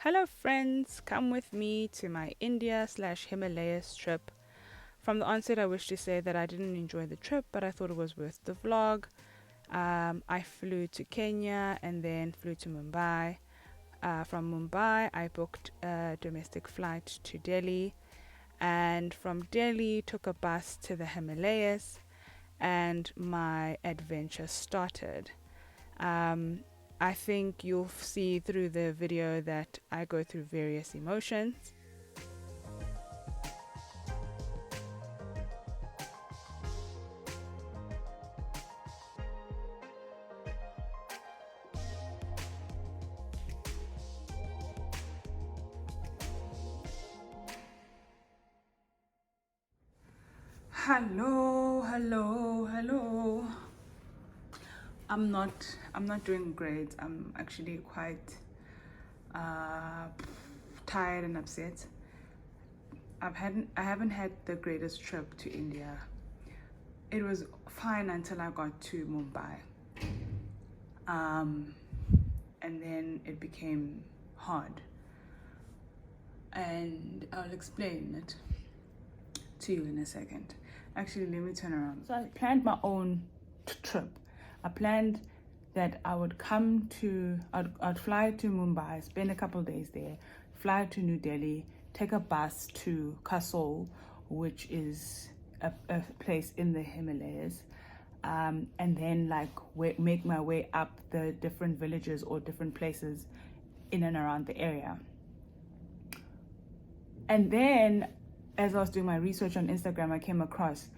Hello, friends. Come with me to my India/Himalayas trip. From the onset, I wish to say that I didn't enjoy the trip, but I thought it was worth the vlog. I flew to Kenya and then flew to Mumbai. From Mumbai, I booked a domestic flight to Delhi, and from Delhi, took a bus to the Himalayas, and my adventure started. Um, I think you'll see through the video that I go through various emotions. Hello. I'm not doing great. I'm actually quite uh, tired and upset. I haven't had the greatest trip to India. It was fine until I got to Mumbai. And then it became hard. And I'll explain it to you in a second. Actually, let me turn around. So I planned my own trip. I planned that I would I'd fly to Mumbai, spend a couple of days there, fly to New Delhi, take a bus to Kasol, which is a place in the Himalayas, and then make my way up the different villages or different places in and around the area. And then as I was doing my research on Instagram, I came across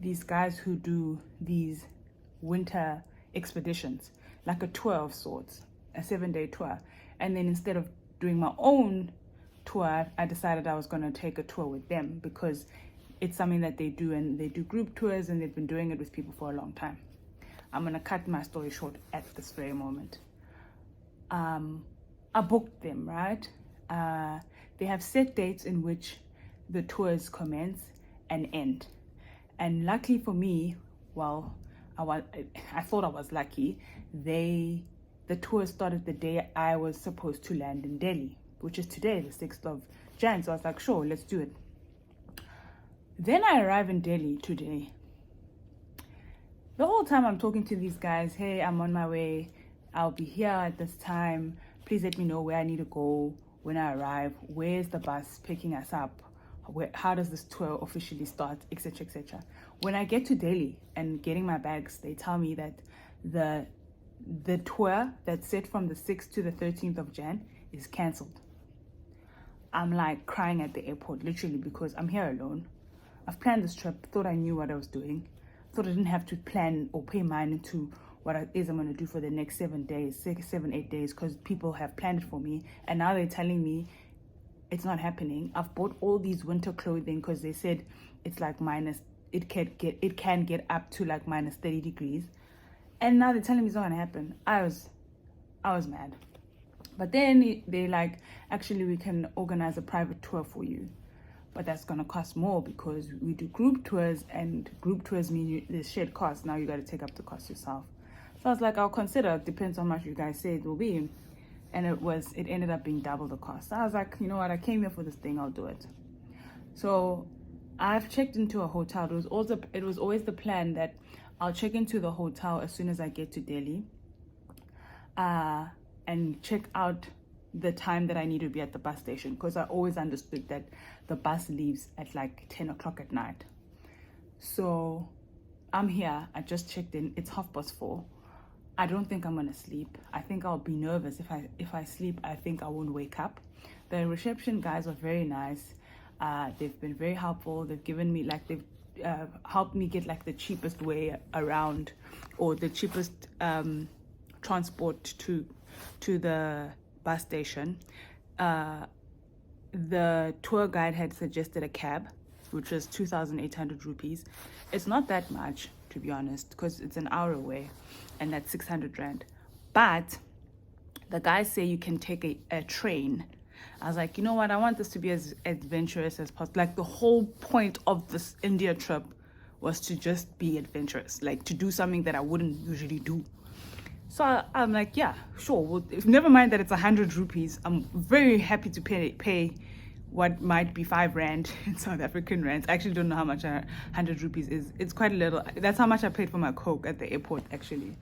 these guys who do these winter expeditions, like a tour of sorts, a 7-day tour. And then instead of doing my own tour, I decided I was going to take a tour with them because it's something that they do, and they do group tours, and they've been doing it with people for a long time. I'm going to cut my story short at this very moment. I booked them, right? They have set dates in which the tours commence and end. And luckily for me, I thought I was lucky. The tour started the day I was supposed to land in Delhi, which is today, the 6th of Jan. So I was like, sure, let's do it. Then I arrive in Delhi today. The whole time I'm talking to these guys, hey, I'm on my way. I'll be here at this time. Please let me know where I need to go when I arrive. Where's the bus picking us up? How does this tour officially start, etc., etc. When I get to Delhi and getting my bags, they tell me that the tour that's set from the 6th to the 13th of Jan is cancelled. I'm like crying at the airport, literally, because I'm here alone. I've planned this trip, thought I knew what I was doing, thought I didn't have to plan or pay mind into what it is I'm going to do for the next 7 days, 6, 7, 8 days, because people have planned it for me. And now they're telling me it's not happening. I've bought all these winter clothing because they said it's like it can get up to like minus 30 degrees. And now they're telling me it's not gonna happen. I was mad. But then they like, actually we can organize a private tour for you. But that's gonna cost more because we do group tours, and group tours mean there's shared costs. Now you gotta take up the cost yourself. So I was like, I'll consider, depends on how much you guys say it will be. And it ended up being double the cost. So I was like, you know what, I came here for this thing, I'll do it. So I've checked into a hotel. It was always the plan that I'll check into the hotel as soon as I get to Delhi, and check out the time that I need to be at the bus station, because I always understood that the bus leaves at like 10 o'clock at night. So I'm here, I just checked in, it's 4:30. I don't think I'm gonna sleep. I think I'll be nervous. If I sleep, I think I won't wake up. The reception guys are very nice. They've been very helpful. They've given me they've helped me get like the cheapest way around, or the cheapest transport to the bus station. The tour guide had suggested a cab, which was 2,800 rupees. It's not that much, to be honest, because it's an hour away, and that's 600 rand. But the guys say you can take a train. I was like, you know what, I want this to be as adventurous as possible. Like, the whole point of this India trip was to just be adventurous, like to do something that I wouldn't usually do. So I'm like, yeah, sure. Well, never mind that it's 100 rupees. I'm very happy to pay what might be 5 rand in South African rands. I actually don't know how much 100 rupees is. It's quite a little. That's how much I paid for my Coke at the airport, actually.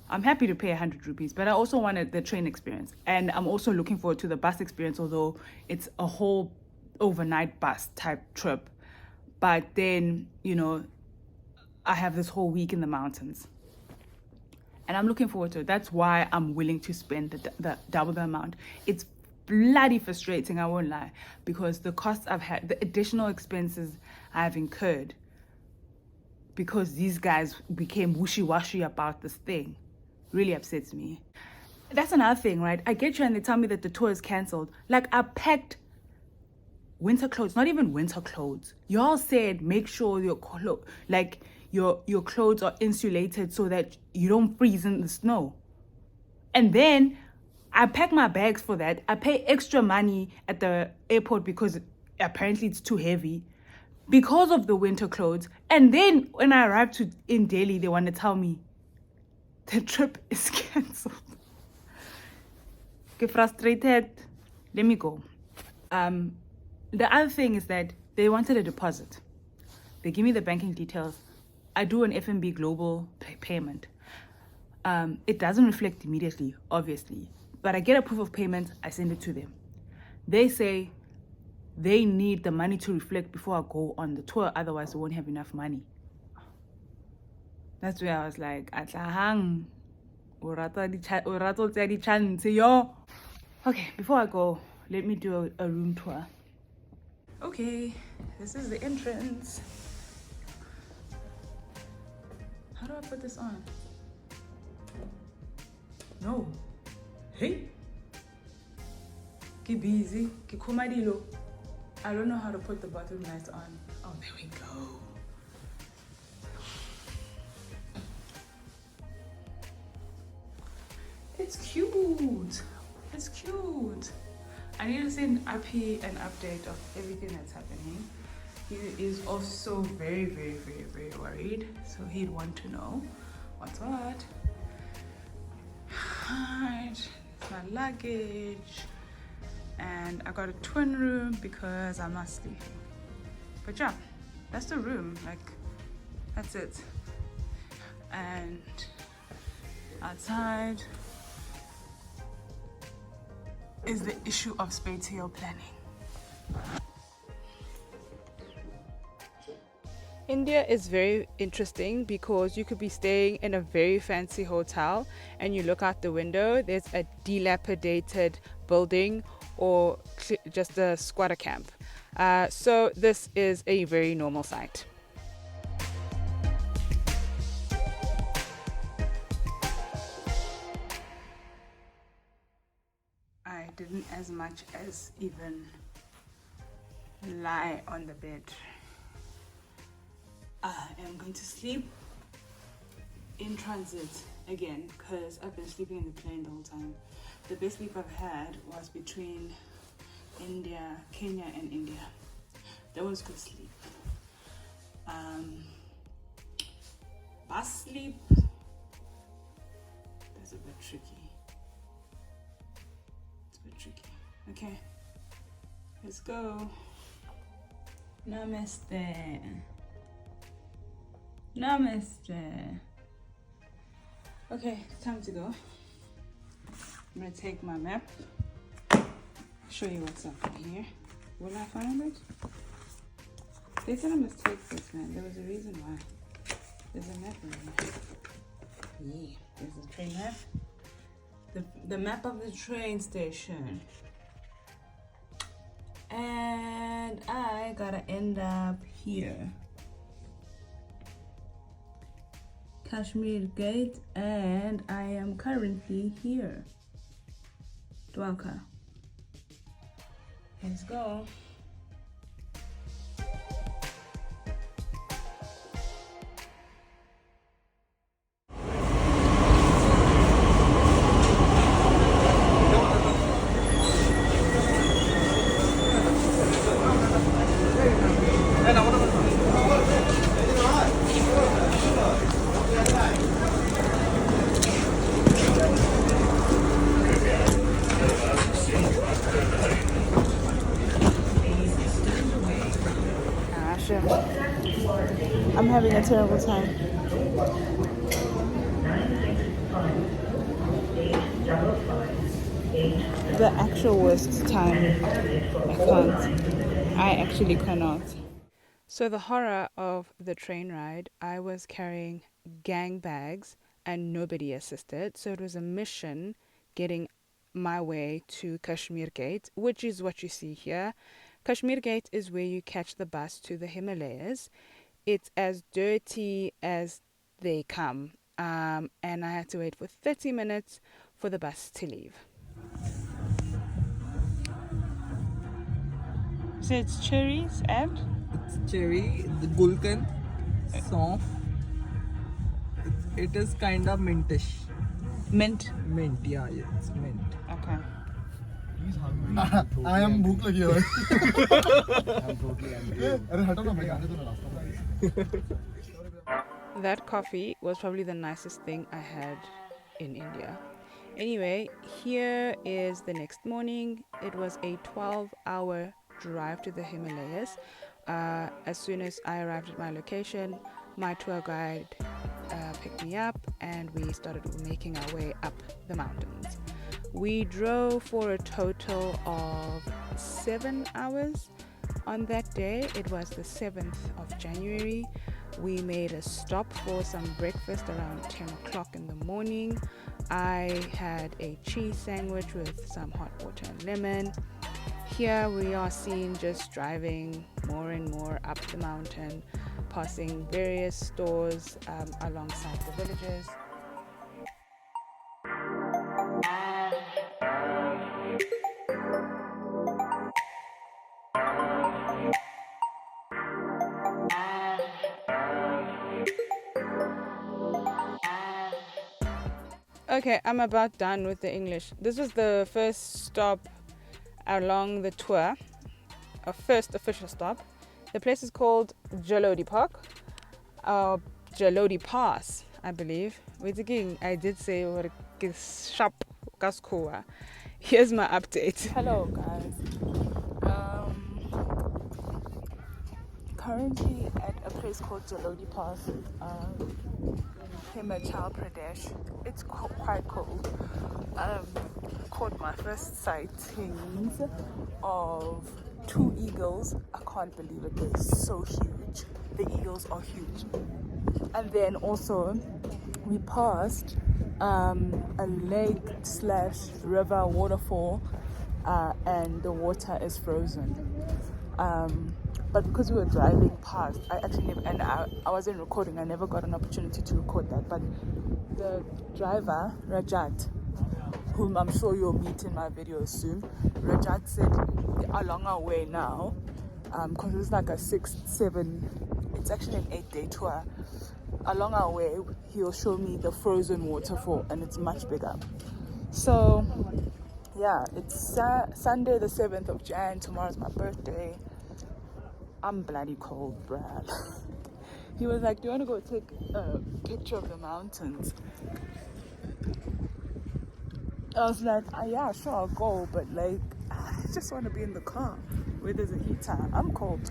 I'm happy to pay 100 rupees, but I also wanted the train experience. And I'm also looking forward to the bus experience, although it's a whole overnight bus type trip. But then, you know, I have this whole week in the mountains. And I'm looking forward to it. That's why I'm willing to spend the double the amount. It's bloody frustrating, I won't lie, because the costs I've had, the additional expenses I've incurred because these guys became wishy-washy about this thing really upsets me. That's another thing, right? I get you and they tell me that the tour is cancelled. Like, I packed winter clothes, not even winter clothes. Y'all said make sure your clothes are insulated so that you don't freeze in the snow. And then I pack my bags for that. I pay extra money at the airport because apparently it's too heavy because of the winter clothes. And then when I arrived in Delhi, they want to tell me the trip is cancelled. Get frustrated. Let me go. The other thing is that they wanted a deposit. They give me the banking details. I do an FNB global payment. It doesn't reflect immediately, obviously, but I get a proof of payment. I send it to them. They say they need the money to reflect before I go on the tour, otherwise they won't have enough money. That's where I was like, okay, before I go, let me do a room tour. Okay, this is the entrance. How do I put this on? No. Hey. Get busy. Get kumadilo. I don't know how to put the bottom lights on. Oh, there we go. It's cute. It's cute. I need to send Api an update of everything that's happening. He is also very, very, very, very worried. So he'd want to know what's what. Right, my luggage. And I got a twin room because I'm not sleeping. But yeah, that's the room. Like, that's it. And outside is the issue of spatial planning. India is very interesting because you could be staying in a very fancy hotel and you look out the window, there's a dilapidated building or just a squatter camp. So this is a very normal sight. I didn't as much as even lie on the bed. I am going to sleep in transit again because I've been sleeping in the plane the whole time. The best sleep I've had was between Kenya and India. That was good sleep. Bus sleep, that's a bit tricky. It's a bit tricky. Okay, let's go. Namaste. Namaste. Okay, time to go. I'm gonna take my map, show you what's up here. Will I find it? They said I must take this, man. There was a reason why. There's a map in here. Yeah, there's the train map. The map of the train station. And I gotta end up here. Kashmir Gate, and I am currently here. Dwalka. Let's go. gym. I'm having a terrible time. The actual worst time. I can't. I actually cannot. So the horror of the train ride, I was carrying gang bags and nobody assisted. So it was a mission getting my way to Kashmir Gate, which is what you see here. Kashmir Gate is where you catch the bus to the Himalayas. It's as dirty as they come. And I had to wait for 30 minutes for the bus to leave. So it's cherries and? It's cherry, the gulkan, soft. It is kind of mintish. Mint? Mint, yeah, it's mint. Okay. I am भूख लगी है अरे हटो ना मैं जाने दो ना रास्ता That coffee was probably the nicest thing I had in India. Anyway, here is the next morning. It was a 12-hour drive to the Himalayas. As soon as I arrived at my location, my tour guide picked me up and we started making our way up the mountains. We drove for a total of 7 hours. On that day, it was the 7th of January. We made a stop for some breakfast around 10 o'clock in the morning. I had a cheese sandwich with some hot water and lemon. Here we are seen just driving more and more up the mountain, passing various stores alongside the villages. Okay, I'm about done with the English. This was the first stop along the tour, our first official stop. The place is called Jalodi Park, Jalodi Pass, I believe. Wait again, I did say shop Kaskoa. Here's my update. Hello, guys. Currently at a place called Jalodi Pass, Himachal Pradesh. It's quite cold. Caught my first sightings of 2 eagles. I can't believe it. They're so huge. The eagles are huge. And then also we passed a lake / river waterfall, and the water is frozen. But because we were driving past, I actually never, and I wasn't recording, I never got an opportunity to record that. But the driver, Rajat, whom I'm sure you'll meet in my videos soon, Rajat said, along our way now, because it's like a 6-7, it's actually an 8-day tour. Along our way, he'll show me the frozen waterfall, and it's much bigger. So, yeah, it's Sunday the 7th of Jan, tomorrow's my birthday. I'm bloody cold, bruh. He was like, do you want to go take a picture of the mountains? I was like, yeah, sure, I'll go. But like, I just want to be in the car where there's a heater. I'm cold.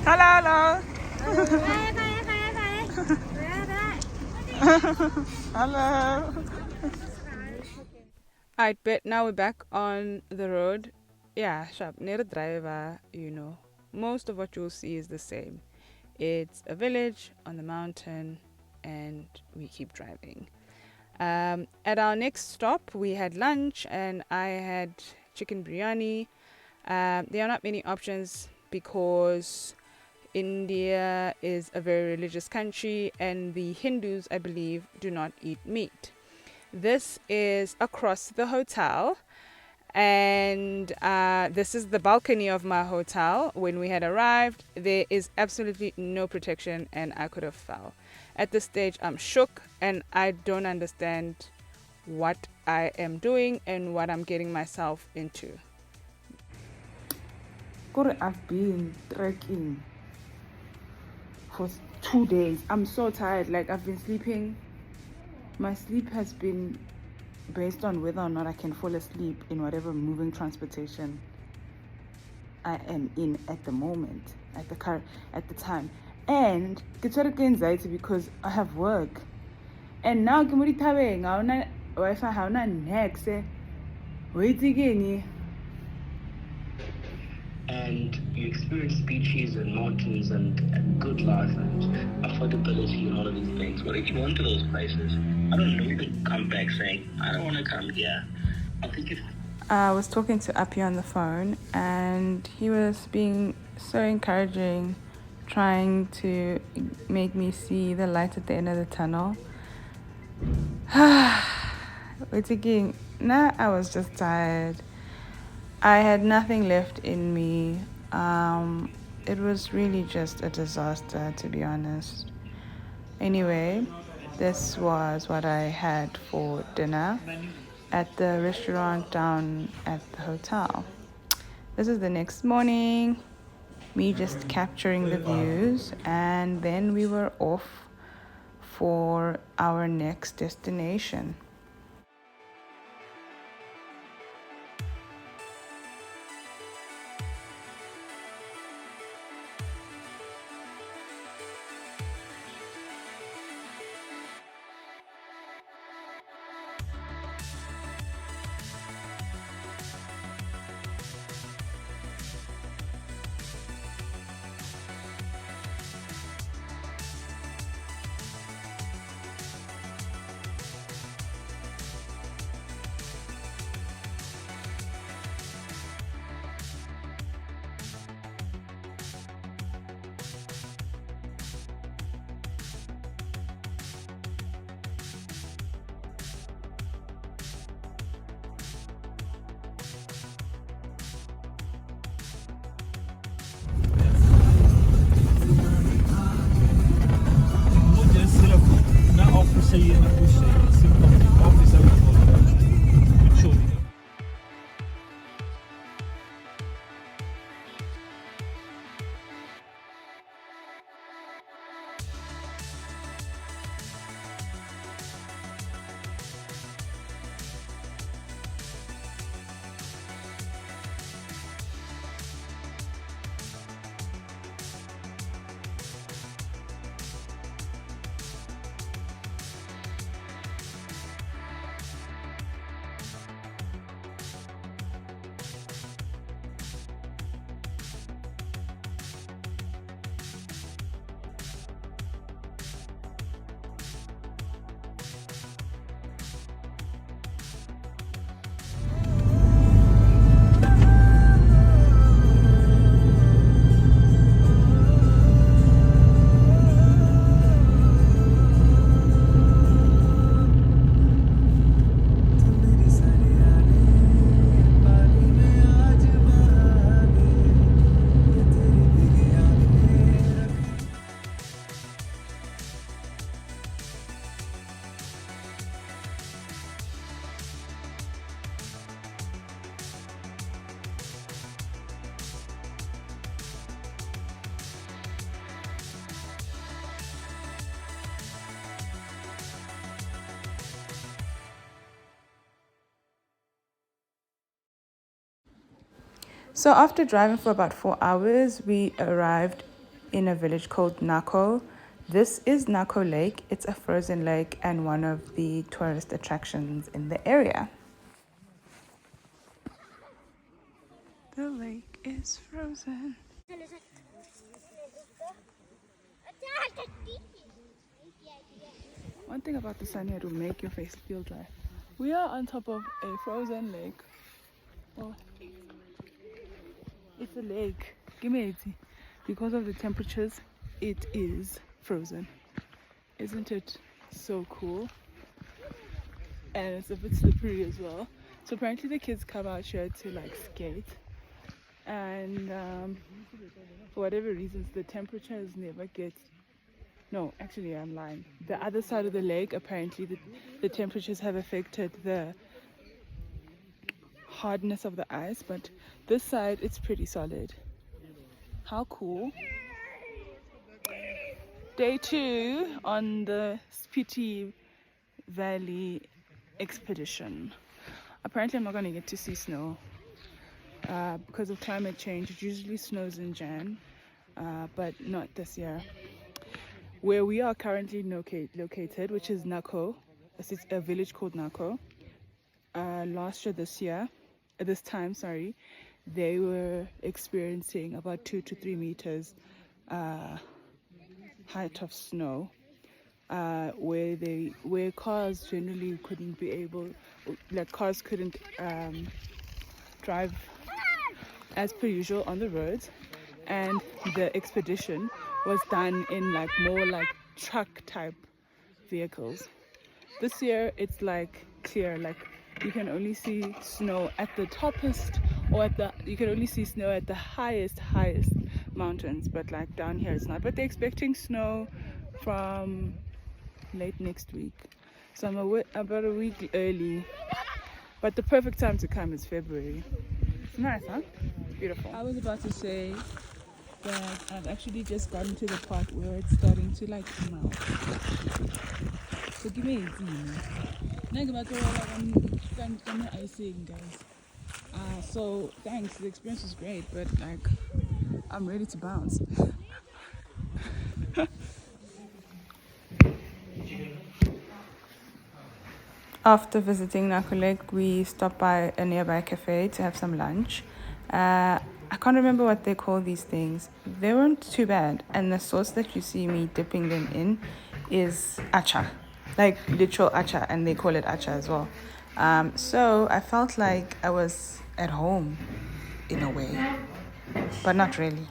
Hello. Hello. Alright, but now we're back on the road. Yeah, sharp. Near a driver, most of what you'll see is the same. It's a village on the mountain, and we keep driving. At our next stop, we had lunch, and I had chicken biryani. There are not many options because India is a very religious country, and the Hindus, I believe, do not eat meat. This is across the hotel, And this is the balcony of my hotel. When we had arrived, there is absolutely no protection, and I could have fell. At this stage, I'm shook, and I don't understand what I am doing and what I'm getting myself into. I've been trekking for 2 days. I'm so tired. Like, I've been sleeping. My sleep has been based on whether or not I can fall asleep in whatever moving transportation I am in at the moment, at the time. And it's anxiety because I have work. And now Kimuri Tabe, I Wi-Fi how next wait again. And you experience beaches and mountains and good life and affordability and all of these things. But if you went to those places, I don't know, you can come back saying, I don't want to come here. I think I was talking to Appy on the phone, and he was being so encouraging, trying to make me see the light at the end of the tunnel. Wait again. Nah, I was just tired. I had nothing left in me. It was really just a disaster, to be honest. Anyway, this was what I had for dinner at the restaurant down at the hotel. This is the next morning, me just capturing the views, and then we were off for our next destination. So after driving for about 4 hours, we arrived in a village called Nako. This is Nako Lake. It's a frozen lake and one of the tourist attractions in the area. The lake is frozen. One thing about the sun here will make your face feel dry. We are on top of a frozen lake. Oh, it's a lake. Give me 80. Because of the temperatures, it is frozen. Isn't it so cool? And it's a bit slippery as well. So apparently the kids come out here to like skate, and for whatever reasons the temperatures never get. No, actually I'm lying. The other side of the lake, apparently the temperatures have affected the hardness of the ice, but this side it's pretty solid. How cool. Day 2 on the Spiti Valley expedition. Apparently I'm not going to get to see snow because of climate change. It usually snows in Jan, but not this year. Where we are currently located, which is Nako, it's a village called Nako. Last year, this time, they were experiencing about 2 to 3 meters height of snow, where cars generally couldn't be able, like cars couldn't drive as per usual on the roads, and the expedition was done in like more like truck type vehicles. This year it's like clear, like you can only see snow at the toppest, or you can only see snow at the highest mountains, but like down here it's not. But they're expecting snow from late next week, so I'm about a week early, but the perfect time to come is February. It's nice, huh? Beautiful. I was about to say that I've actually just gotten to the part where it's starting to like melt. So give me a I'm icing, guys. So thanks, the experience was great, but like I'm ready to bounce. After visiting Nako Lake, we stopped by a nearby cafe to have some lunch. I can't remember what they call these things. They weren't too bad, and the sauce that you see me dipping them in is acha, like literal acha, and they call it acha as well. So I felt like I was at home in a way, but not really.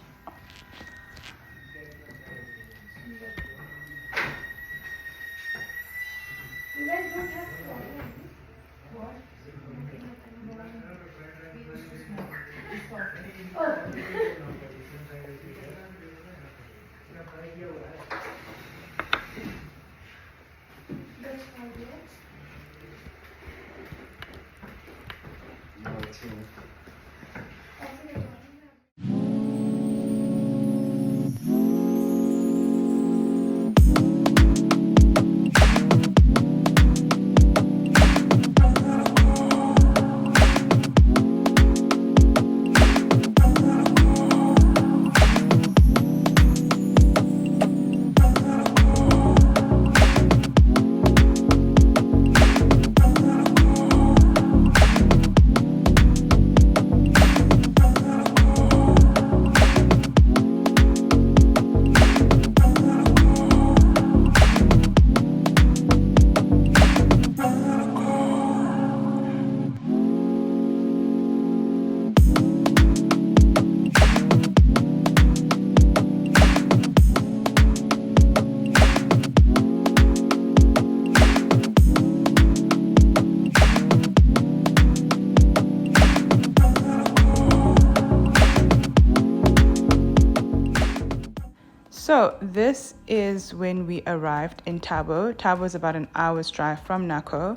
So this is when we arrived in Tabo. Tabo is about an hour's drive from Nako.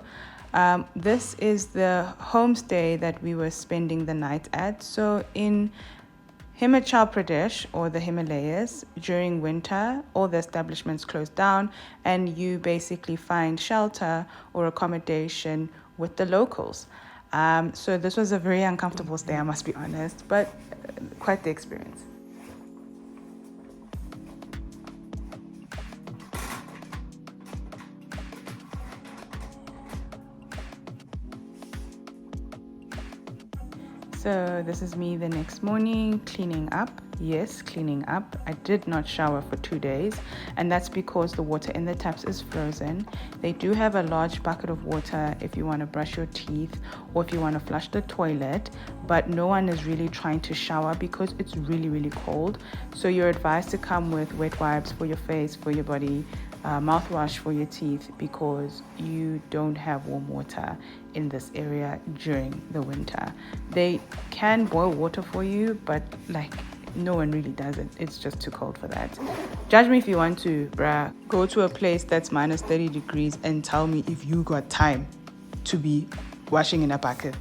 This is the homestay that we were spending the night at. So in Himachal Pradesh, or the Himalayas, during winter, all the establishments close down and you basically find shelter or accommodation with the locals. So this was a very uncomfortable stay, I must be honest, but quite the experience. So this is me the next morning cleaning up. yes, cleaning up. I did not shower for 2 days, and that's because the water in the taps is frozen. They do have a large bucket of water if you want to brush your teeth or if you want to flush the toilet, but no one is really trying to shower because it's really, really cold. So you're advised to come with wet wipes for your face, for your body, mouthwash for your teeth, because you don't have warm water in this area during the winter. They can boil water for you, but like no one really does it. It's just too cold for that. Judge me if you want to, bruh. Go to a place that's minus 30 degrees and tell me if you got time to be washing in a bucket.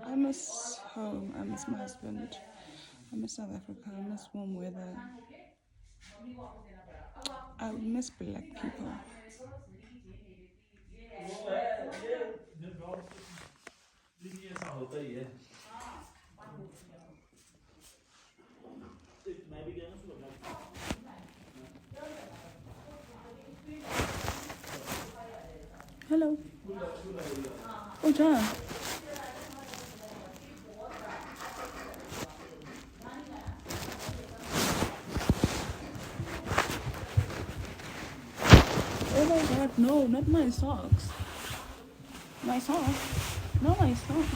I miss home. I miss my husband. I miss South Africa. I miss warm weather. I miss black people. Hello. Oh, John. Oh my god, no, not my socks. My socks? No, my socks.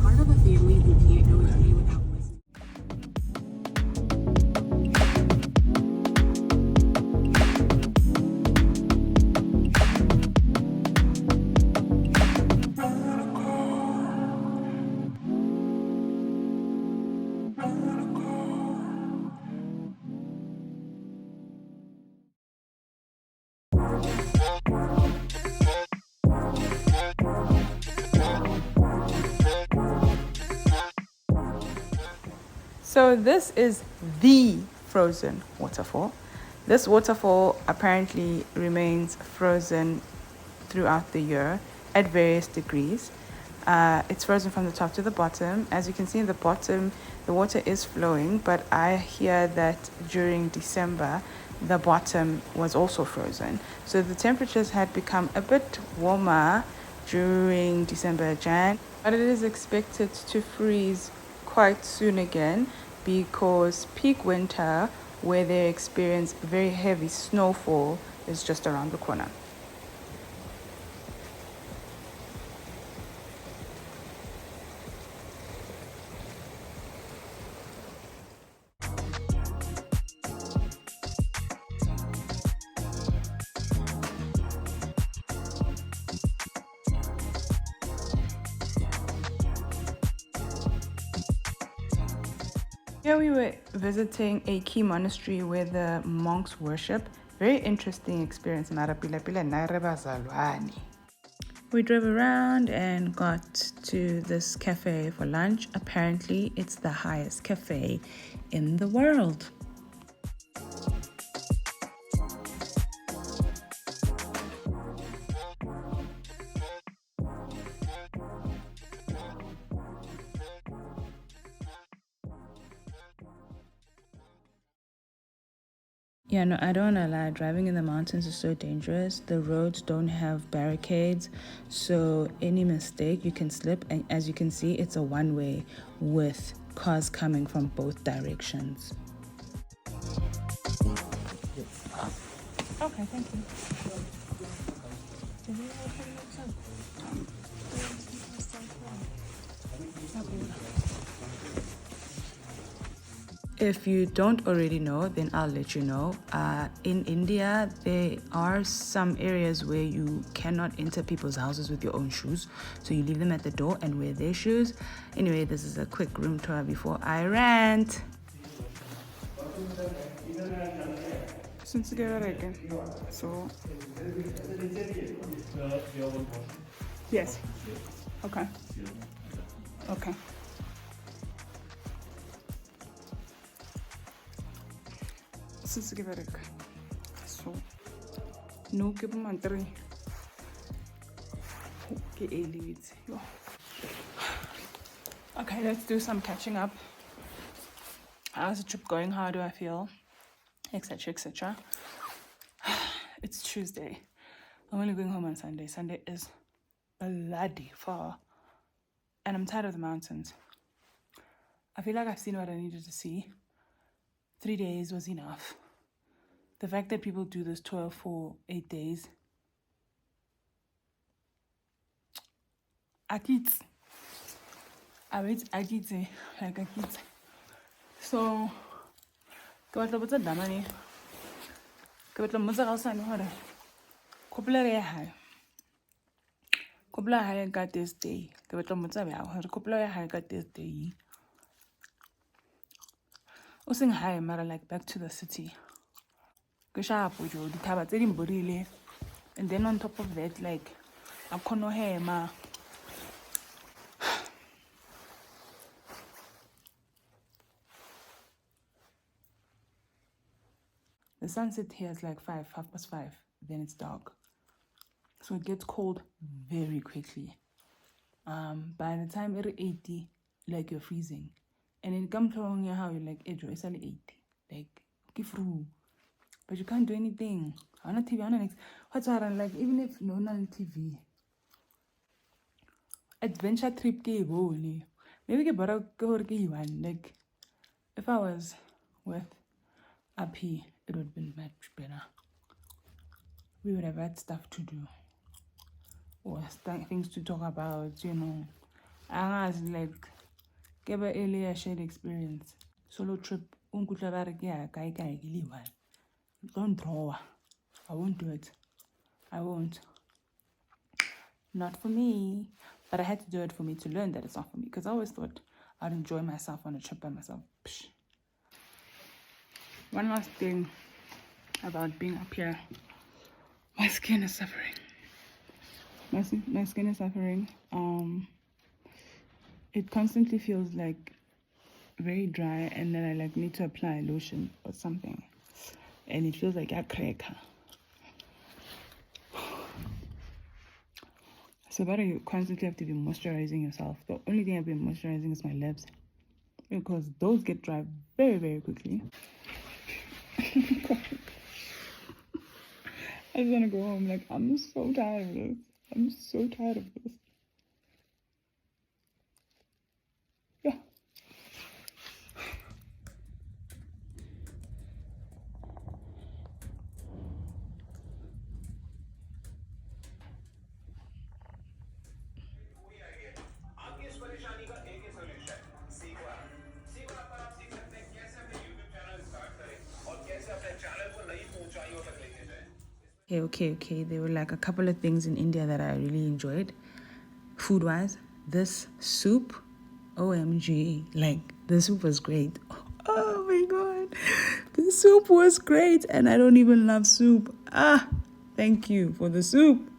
Part of a family who can't go a day without listening. So this is the frozen waterfall. This waterfall apparently remains frozen throughout the year at various degrees. It's frozen from the top to the bottom. As you can see in the bottom, the water is flowing, but I hear that during December, the bottom was also frozen. So the temperatures had become a bit warmer during December, Jan, but it is expected to freeze quite soon again because peak winter, where they experience very heavy snowfall, is just around the corner. Here we were visiting a key monastery where the monks worship. Very interesting experience. We drove around and got to this cafe for lunch. Apparently, it's the highest cafe in the world. Yeah, no, I don't wanna lie. Driving in the mountains is so dangerous. The roads don't have barricades, so any mistake you can slip. And as you can see, it's a one-way with cars coming from both directions. Okay, thank you. If you don't already know, then I'll let you know. In India, there are some areas where you cannot enter people's houses with your own shoes. So you leave them at the door and wear their shoes. Anyway, this is a quick room tour before I rant. Since so yes. Okay. Okay. Since so no keep my three. Okay, let's do some catching up. How's the trip going? How do I feel? Etc. etc. It's Tuesday. I'm only going home on Sunday. Sunday is bloody far. And I'm tired of the mountains. I feel like I've seen what I needed to see. 3 days was enough. The fact that people do this tour for 8 days. Akits. I wait akits like akits. So what's the damani? What the mother also know Kopla high. Kopla high got this day. What the mother Kopla high got this day. Using high matter like back to the city. Kusha Pujo, the Tabo in Borile. And then on top of that, like a kono hair ma. The sunset here is like 5:30, then it's dark. So it gets cold very quickly. By the time it's 80, like you're freezing. And in Kamplong, how you're like, it's only 80. Like, give through. But you can't do anything. On a TV, on next. What's hard, like, even if no on TV. Adventure trip, maybe get better go one. Like, if I was with up here, it would have been much better. We would have had stuff to do. Or things to talk about, you know. I was like, give a earlier shared experience. Solo trip, don't draw. I won't do it. I won't. Not for me. But I had to do it for me to learn that it's not for me. Because I always thought I'd enjoy myself on a trip by myself. Psh. One last thing about being up here. My skin is suffering. My skin is suffering. It constantly feels like very dry, and then I like need to apply lotion or something, and it feels like a cracker. So better you constantly have to be moisturizing yourself. The only thing I've been moisturizing is my lips, because those get dry very, very quickly. I just want to go home. Like, I'm so tired of this. I'm so tired of this. Yeah. Okay. There were like a couple of things in India that I really enjoyed. Food-wise, this soup, OMG, like the soup was great. Oh my God, the soup was great, and I don't even love soup. Thank you for the soup.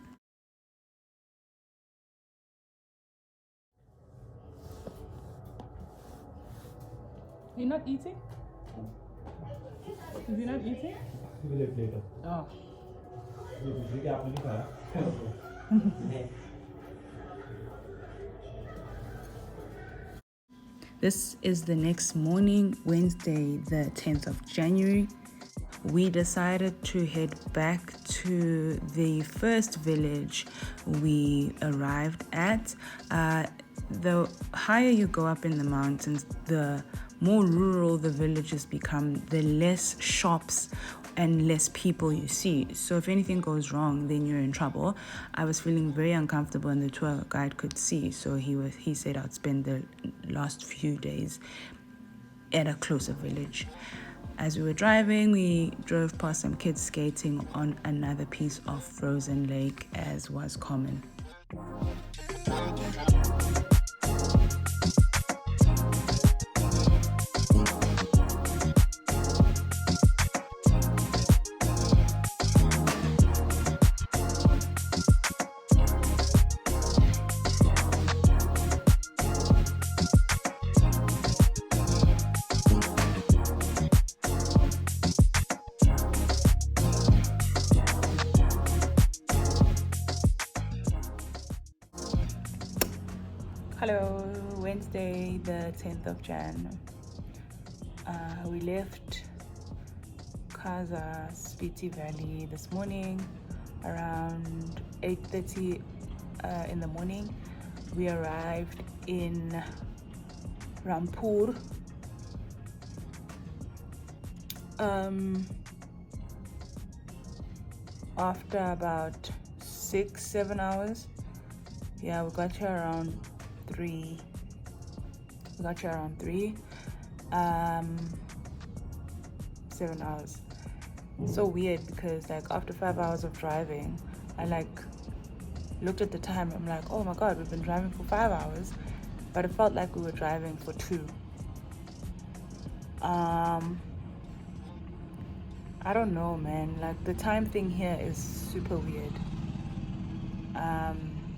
You're not eating? Is he not eating? We'll eat later. Oh. This is the next morning, Wednesday, the 10th of January. We decided to head back to the first village we arrived at. The higher you go up in the mountains, the more rural the villages become, the less shops and less people you see. So if anything goes wrong, then you're in trouble. I was feeling very uncomfortable, and the tour guide could see. So he said I'd spend the last few days at a closer village. As we were driving, we drove past some kids skating on another piece of frozen lake, as was common. Hello, Wednesday the 10th of Jan. We left Kaza Spiti Valley this morning around 8:30 in the morning. We arrived in Rampur after about 6-7 hours. Yeah, we got here around 3. 7 hours. So weird because like after 5 hours of driving, I like looked at the time. I'm like, oh my god, we've been driving for 5 hours, but it felt like we were driving for 2. I don't know, man. Like the time thing here is super weird.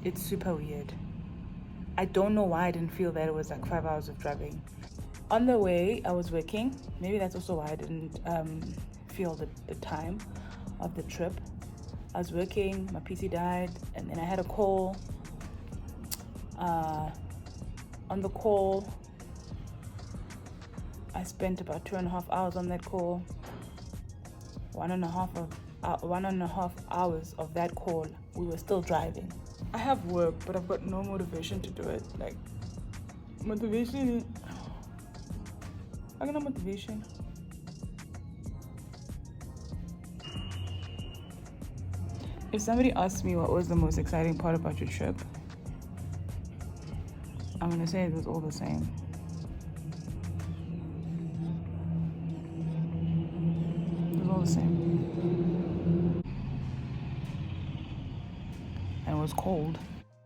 It's super weird. I don't know why I didn't feel that it was like 5 hours of driving. On the way, I was working. Maybe that's also why I didn't feel the time of the trip. I was working, my PC died, and then I had a call. On the call, I spent about 2.5 hours on that call. 1.5 hours of that call, we were still driving. I have work, but I've got no motivation to do it. Like, motivation, I got no motivation. If somebody asks me what was the most exciting part about your trip, I'm gonna say it was all the same. It was all the same. And it was cold.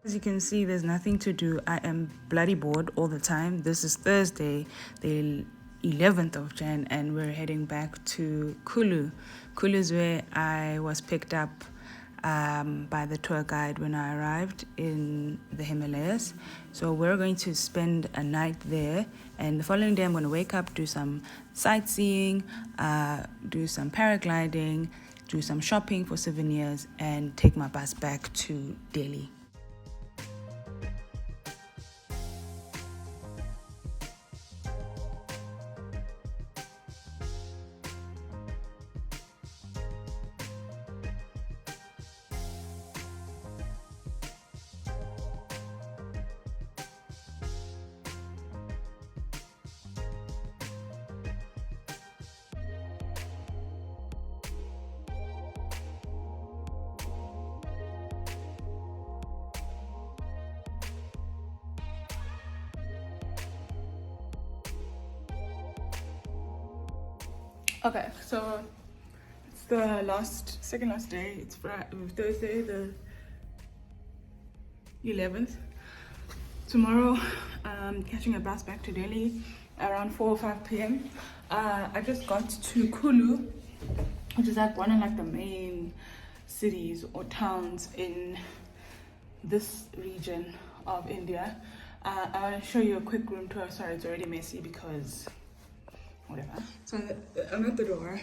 As you can see, there's nothing to do. I am bloody bored all the time. This is Thursday, the 11th of Jan, and we're heading back to Kulu. Kulu is where I was picked up by the tour guide when I arrived in the Himalayas. So we're going to spend a night there, and the following day I'm going to wake up, do some sightseeing, do some paragliding, do some shopping for souvenirs, and take my bus back to Delhi. Okay, so it's the second last day. It's Thursday, the 11th. Tomorrow, I'm catching a bus back to Delhi around 4 or 5 p.m. I just got to Kulu, which is like one of like the main cities or towns in this region of India. I want to show you a quick room tour. Sorry, it's already messy because whatever. So I'm at the door.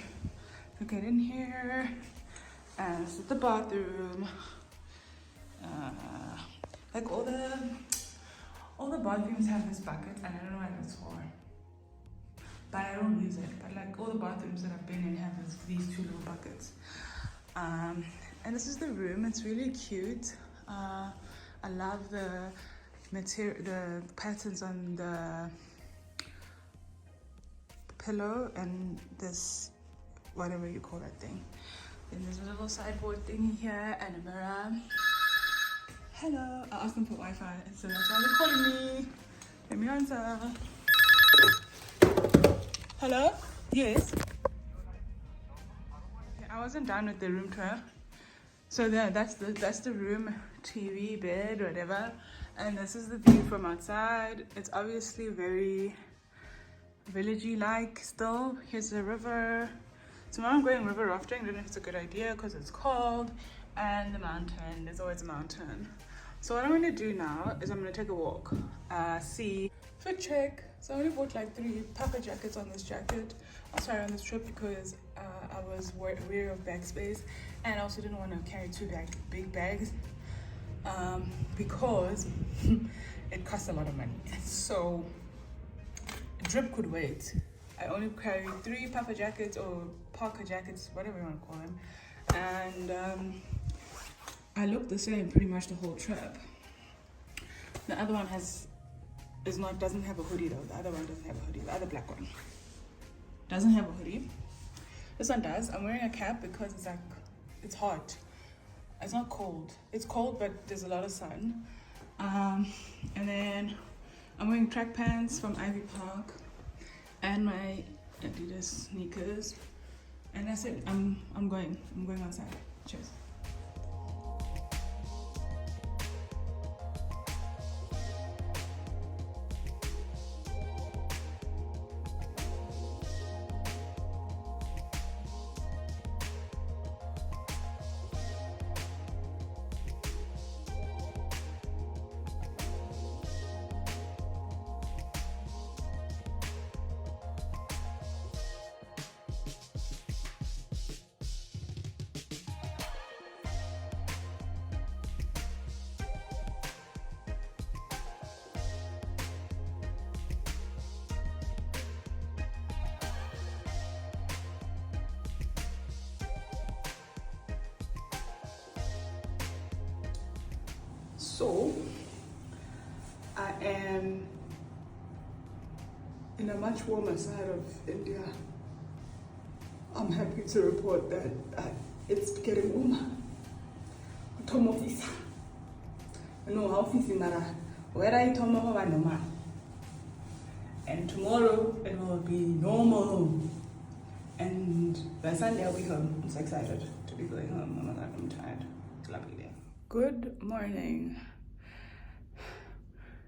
So get in here. This is the bathroom. Like all the bathrooms have this bucket, and I don't know what it's for, but I don't use it. But like all the bathrooms that I've been in have these 2 little buckets. And this is the room. It's really cute. I love the material, the patterns on the pillow and this, whatever you call that thing. Then there's a little sideboard thing here and a mirror. Hello. I asked them for Wi-Fi, so that's why they're calling me. Let me answer. Hello? Yes. I wasn't done with the room tour. So that's the room, TV, bed, whatever. And this is the view from outside. It's obviously very villagey like still. Here's the river. Tomorrow I'm going river rafting. I don't know if it's a good idea because it's cold. And the mountain, there's always a mountain. So what I'm going to do now is I'm going to take a walk, see, fit check. So I only bought like 3 puffer jackets on this jacket. On this trip because I was wary of bag space, and I also didn't want to carry 2 big bags because it costs a lot of money. So drip could wait. I only carried 3 puffer jackets or parka jackets, whatever you want to call them, and I look the same pretty much the whole trip. The other one doesn't have a hoodie though. The other one doesn't have a hoodie. The other black one doesn't have a hoodie. This one does. I'm wearing a cap because it's hot. It's not cold. It's cold, but there's a lot of sun. And then I'm wearing track pants from Ivy Park and my Adidas sneakers. And that's it. I'm going outside. Cheers. So I am in a much warmer side of India. I'm happy to report that it's getting warmer. No office mara. Where I normal. And tomorrow it will be normal. And by Sunday I'll be home. I'm so excited to be going home. Oh my god, I'm tired. It's a lovely day. Good morning.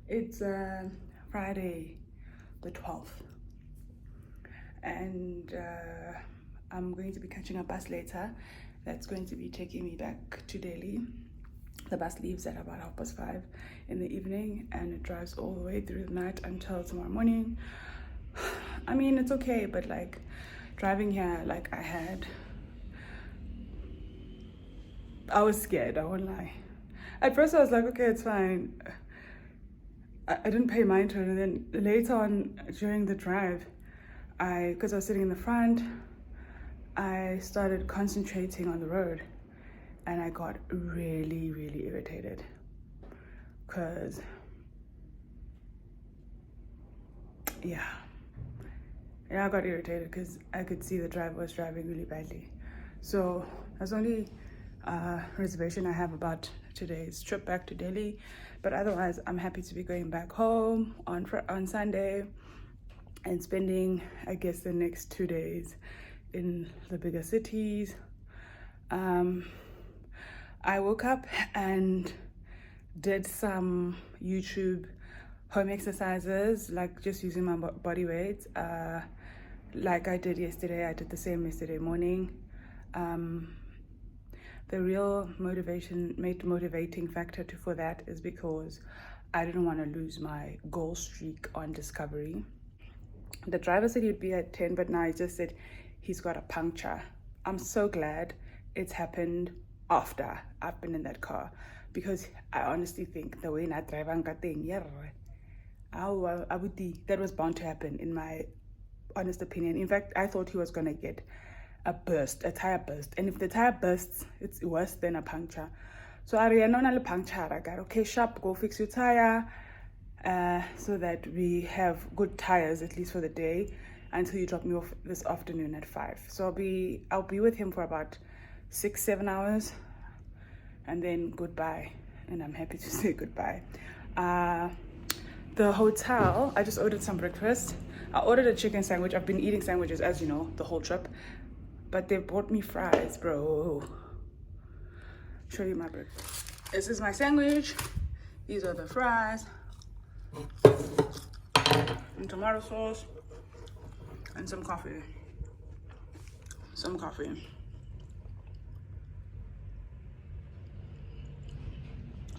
It's Friday the 12th, and I'm going to be catching a bus later that's going to be taking me back to Delhi. The bus leaves at about 5:30 in the evening, and it drives all the way through the night until tomorrow morning. I mean, it's okay, but like driving here, like I was scared, I won't lie. At first I was like, okay, it's fine. I didn't pay mind to it, and then later on during the drive, because I was sitting in the front, I started concentrating on the road, and I got really, really irritated because, I got irritated because I could see the driver was driving really badly. So that's the only reservation I have about today's trip back to Delhi, but otherwise I'm happy to be going back home on Sunday and spending, I guess, the next 2 days in the bigger cities. I woke up and did some YouTube home exercises, like just using my body weight, like I did yesterday. I did the same yesterday morning. The real motivating factor for that is because I didn't want to lose my goal streak on Discovery. The driver said he'd be at 10, but now he just said he's got a puncture. I'm so glad it's happened after I've been in that car, because I honestly think the way I drive that was bound to happen, in my honest opinion. In fact, I thought he was going to get a tire burst, and if the tire bursts, it's worse than a puncture. So I ran on a puncture. I got, okay, sharp, go fix your tire, so that we have good tires at least for the day until you drop me off this afternoon at 5. So I'll be with him for about 6-7 hours, and then goodbye. And I'm happy to say goodbye. The hotel, I just ordered some breakfast. I ordered a chicken sandwich. I've been eating sandwiches, as you know, the whole trip. But they bought me fries, bro. Show you my bread. This is my sandwich. These are the fries. And tomato sauce. And some coffee. Some coffee.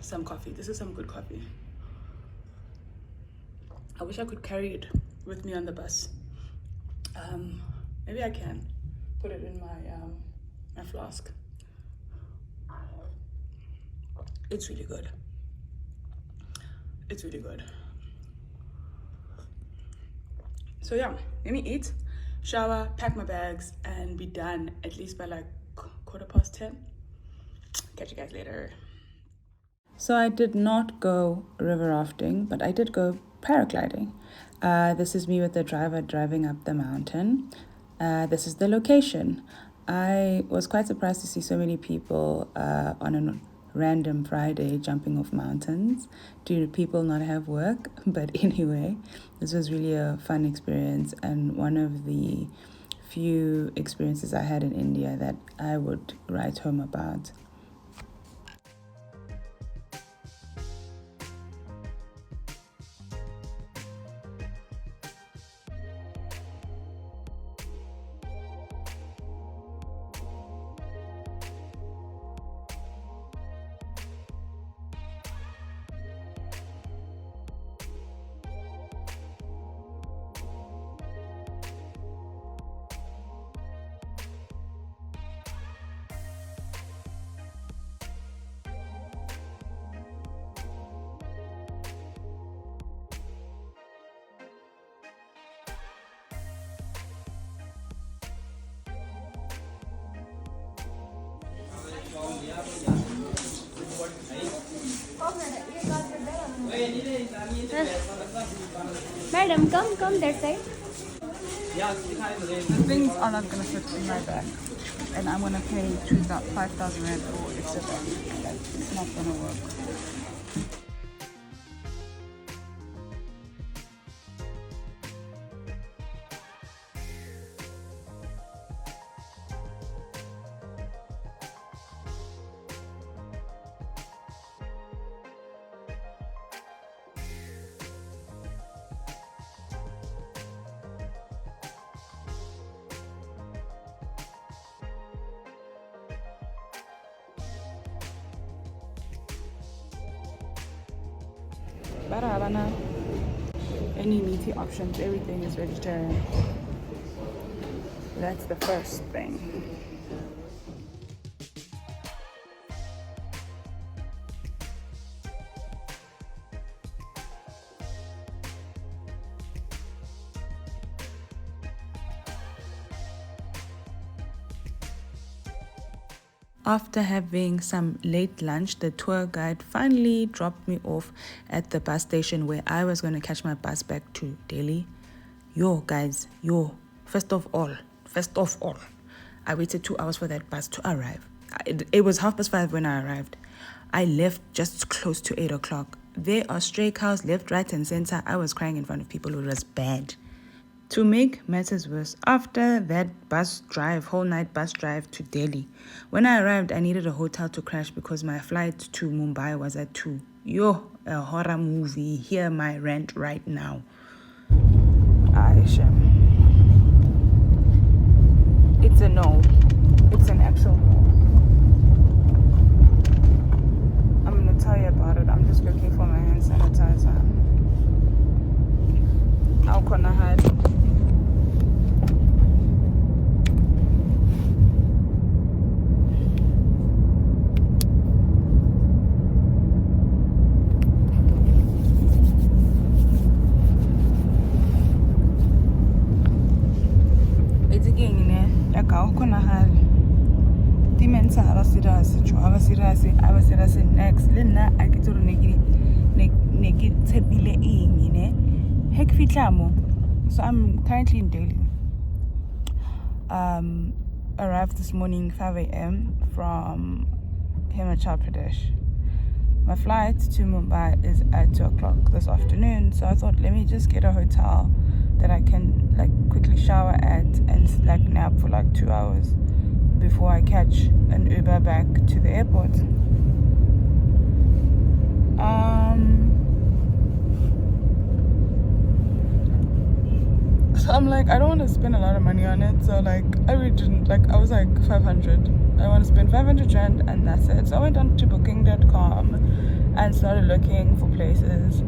Some coffee. This is some good coffee. I wish I could carry it with me on the bus. Maybe I can put it in my flask. It's really good. It's really good. So yeah, let me eat, shower, pack my bags, and be done at least by like 10:15. Catch you guys later. So I did not go river rafting, but I did go paragliding. This is me with the driver driving up the mountain. This is the location. I was quite surprised to see so many people on a random Friday jumping off mountains. Do people not have work? But anyway, this was really a fun experience and one of the few experiences I had in India that I would write home about. Madam, come that side. The things are not going to fit in my bag. And I'm going to pay 5,000 rand for extra bag. Like, it's not going to work. But I don't know any meaty options. Everything is vegetarian. That's the first thing. After having some late lunch, the tour guide finally dropped me off at the bus station where I was going to catch my bus back to Delhi. Guys, first of all, I waited 2 hours for that bus to arrive. It was 5:30 when I arrived. I left just close to 8 o'clock. There are stray cows left, right, and center. I was crying in front of people. It was bad. To make matters worse, after that whole night bus drive to Delhi, when I arrived, I needed a hotel to crash because my flight to Mumbai was at 2. A horror movie. Hear my rant right now. Aisha. It's a no. It's an actual no. I'm going to tell you about it. I'm just looking for my hand sanitizer. How can I hide? Next, I get to so I'm currently in Delhi. Arrived this morning 5 a.m. from Himachal Pradesh. My flight to Mumbai is at 2 o'clock this afternoon, so I thought let me just get a hotel that I can like quickly shower at and like nap for like 2 hours before I catch an Uber back to the airport. So I'm like, I don't want to spend a lot of money on it. So like, I really didn't, like, I was like 500. I want to spend 500 rand and that's it. So I went on to booking.com and started looking for places.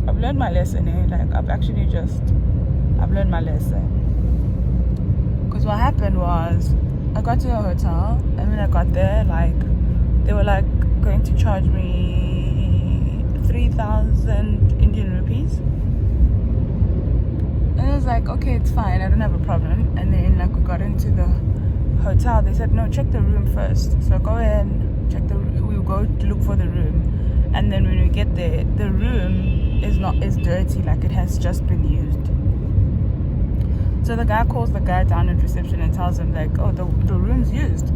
I've learned my lesson, like I've learned my lesson. Because what happened was, I got to a hotel and when I got there, like, they were like going to charge me 3,000 Indian rupees. And I was like, okay, it's fine, I don't have a problem. And then like we got into the hotel, they said, no, check the room first. So go in, we'll go to look for the room. And then when we get there, the room is dirty, like it has just been used. So the guy calls the guy down at reception and tells him like, oh, the room's used.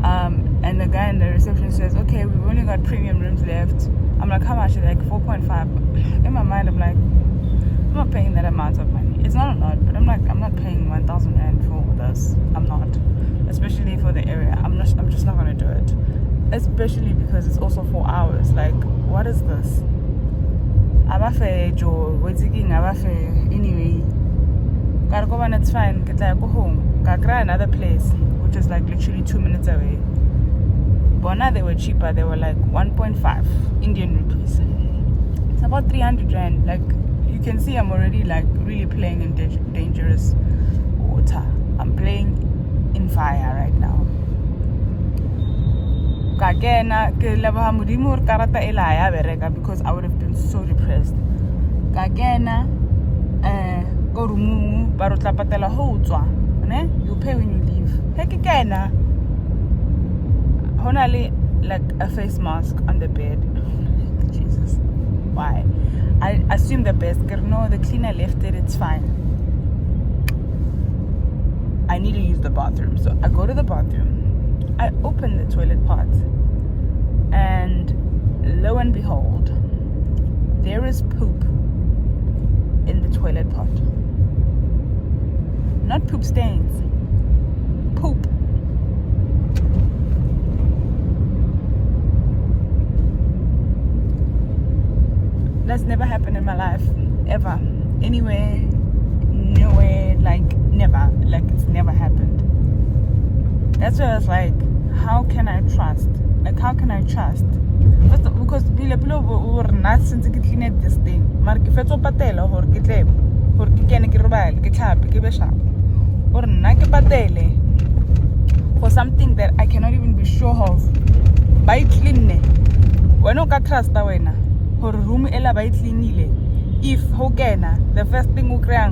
And the guy in the reception says, okay, we've only got premium rooms left. I'm like, how much? Like 4.5. In my mind, I'm like, I'm not paying that amount of money. It's not a lot, but I'm like, I'm not paying 1,000 rand for this. I'm not, especially for the area. I'm just not gonna do it. Especially because it's also 4 hours. Like, what is this? Anyway, gotta go and it's fine. Get like go home. Gotta try another place, which is like literally 2 minutes away. But now they were cheaper. They were like 1.5 Indian rupees. It's about 300 rand. Like, you can see I'm already like really playing in dangerous water. I'm playing in fire right now. Because I would have been so depressed. You pay when you leave. Honestly, like a face mask on the bed. Jesus, why? I assume the best. No, the cleaner left it. It's fine. I need to use the bathroom, so I go to the bathroom. I open the toilet part, and lo and behold, there is poop in the toilet pot. Not poop stains, poop. That's never happened in my life, ever. Anywhere, nowhere, like never. Like it's never happened. That's why I was like, how can I trust? Like, how can I trust? Because people were not since I cleaned this thing. Mark if it's patela or get lab or can get robal, get up, give a shop. Or not patele for something that I cannot even be sure of. By clean when no trust awena. Her room ela by cleanile. If Hogena, the first thing we cry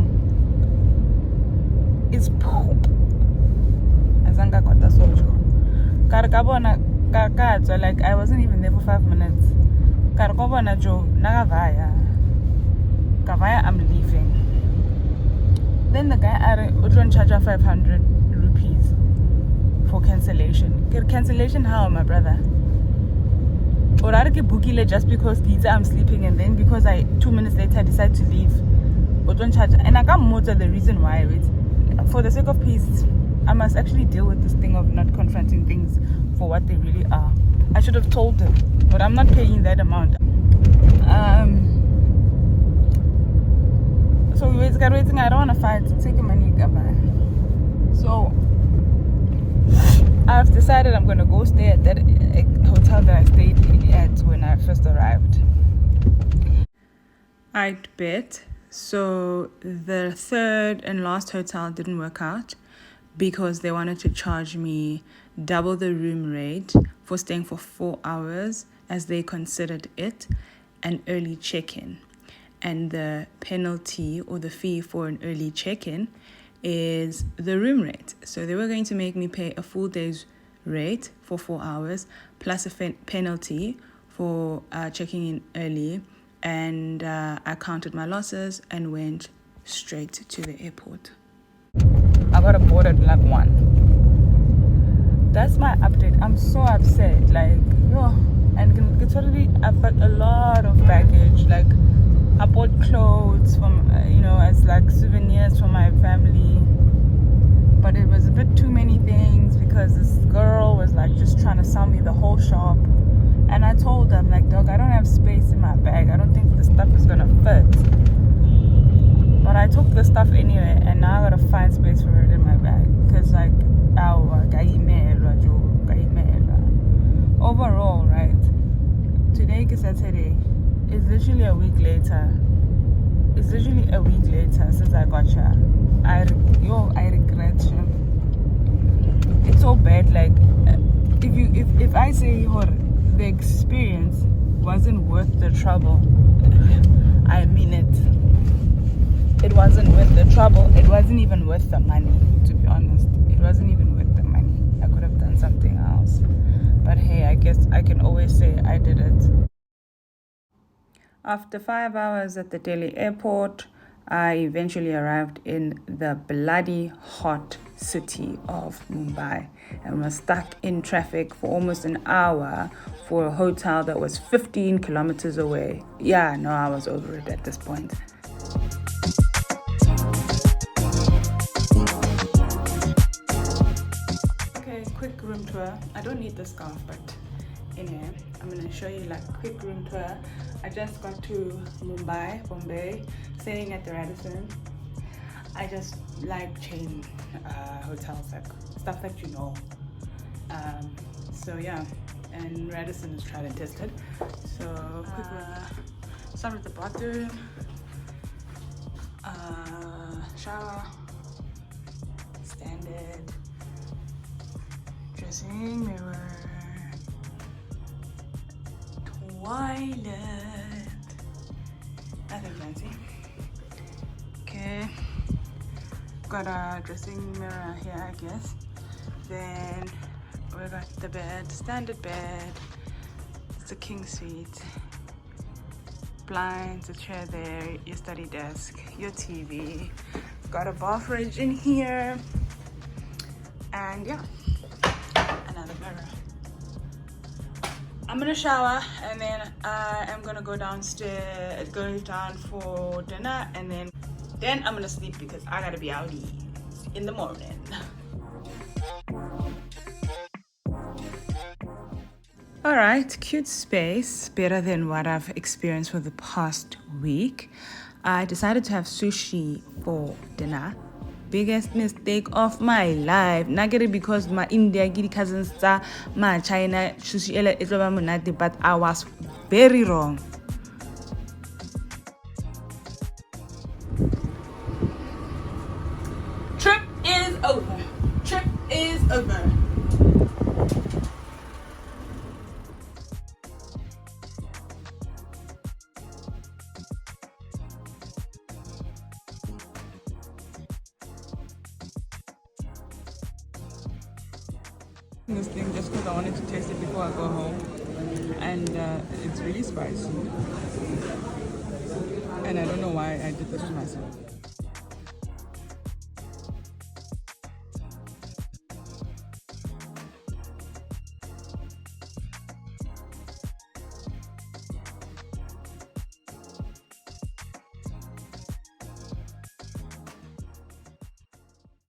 is poop. Azanga got the soldier. Karkabona Karkazo, like I wasn't even there for 5 minutes. Karkabona Joe, Nagavaya. Kavaya, I'm leaving. Then the guy added charge 500 rupees for cancellation. Cancellation how, my brother? Or I get bookile just because I'm sleeping, and then because 2 minutes later I decide to leave. But don't charge, and I can't motor the reason why. For the sake of peace, I must actually deal with this thing of not confronting things for what they really are. I should have told them, but I'm not paying that amount. So we're waiting. I don't want to fight. Take money, goodbye. So I've decided I'm going to go stay at that hotel that I stayed at when I first arrived. I'd bet. So the third and last hotel didn't work out because they wanted to charge me double the room rate for staying for 4 hours, as they considered it an early check-in. And the penalty or the fee for an early check-in is the room rate. So they were going to make me pay a full day's rate for 4 hours plus a penalty for checking in early. And I counted my losses and went straight to the airport. I got aboard at like 1. That's my update. I'm so upset. Like, yo, and it's already, I've got a lot of baggage. Like, I bought clothes from, as like souvenirs for my family. But it was a bit too many things because this girl was like just trying to sell me the whole shop. And I told them, like, dog, I don't have space in my bag. I don't think the stuff is gonna fit. But I took the stuff anyway, and now I gotta find space for it in my bag. Because, like, overall, right? Today is Saturday. It's literally a week later. It's literally a week later since I got here. I regret you. It's so bad. Like, if I say the experience wasn't worth the trouble, I mean it. It wasn't worth the trouble. It wasn't even worth the money, to be honest. It wasn't even worth the money. I could have done something else. But hey, I guess I can always say I did it. After 5 hours at the Delhi airport, I eventually arrived in the bloody hot city of Mumbai and was stuck in traffic for almost an hour for a hotel that was 15 kilometers away. Yeah, no, I was over it at this point. Okay, quick room tour. I don't need the scarf, but anyway, I'm gonna show you like quick room tour. I just got to Bombay, staying at the Radisson. I just like chain hotels, like stuff that you know. So yeah, and Radisson is tried and tested. So quick start with the bathroom, shower, standard, dressing mirror, toilet, nothing fancy. Okay, got a dressing mirror here, I guess. Then we got the bed, standard bed. It's a king suite. Blinds, a chair there, your study desk, your TV. Got a bath ridge in here, and yeah, another mirror. I'm gonna shower and then I am gonna go downstairs, go down for dinner, and then I'm gonna sleep because I gotta be out in the morning. Alright, cute space, better than what I've experienced for the past week. I decided to have sushi for dinner. Biggest mistake of my life. Not get it because my India cousins, my China sushi, but I was very wrong. Trip is over. Trip is over. This thing just because I wanted to taste it before I go home, and it's really spicy, and I don't know why I did this to myself.